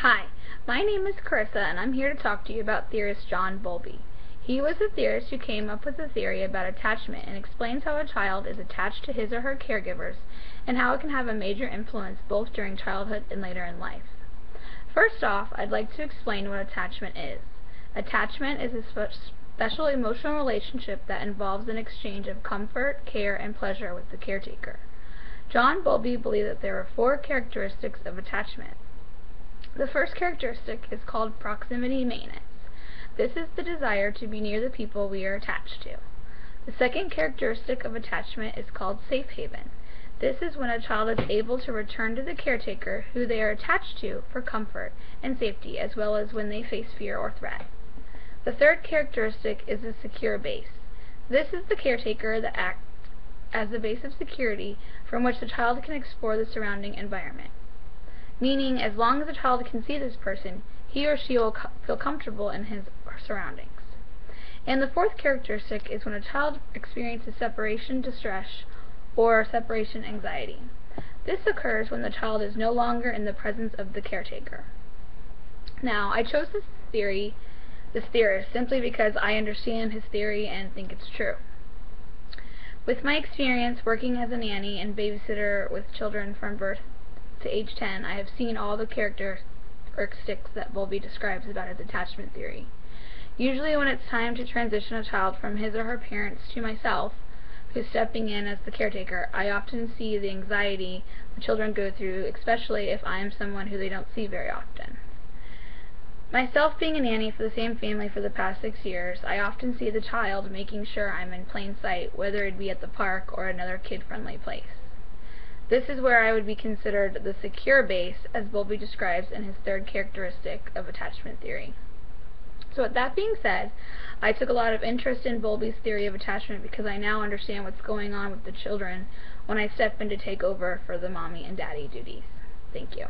Hi, my name is Carissa, and I'm here to talk to you about theorist John Bowlby. He was a theorist who came up with a theory about attachment and explains how a child is attached to his or her caregivers and how it can have a major influence both during childhood and later in life. First off, I'd like to explain what attachment is. Attachment is a special emotional relationship that involves an exchange of comfort, care, and pleasure with the caretaker. John Bowlby believed that there were 4 characteristics of attachment. The first characteristic is called proximity maintenance. This is the desire to be near the people we are attached to. The second characteristic of attachment is called safe haven. This is when a child is able to return to the caretaker who they are attached to for comfort and safety, as well as when they face fear or threat. The third characteristic is a secure base. This is the caretaker that acts as the base of security from which the child can explore the surrounding environment. Meaning, as long as the child can see this person, he or she will feel comfortable in his surroundings. And the fourth characteristic is when a child experiences separation distress or separation anxiety. This occurs when the child is no longer in the presence of the caretaker. Now, I chose this theorist, simply because I understand his theory and think it's true. With my experience working as a nanny and babysitter with children from birth to age 10, I have seen all the characteristics that Bowlby describes about his attachment theory. Usually when it's time to transition a child from his or her parents to myself, who's stepping in as the caretaker, I often see the anxiety the children go through, especially if I am someone who they don't see very often. Myself being a nanny for the same family for the past 6 years, I often see the child making sure I'm in plain sight, whether it be at the park or another kid-friendly place. This is where I would be considered the secure base, as Bowlby describes in his third characteristic of attachment theory. So with that being said, I took a lot of interest in Bowlby's theory of attachment because I now understand what's going on with the children when I step in to take over for the mommy and daddy duties. Thank you.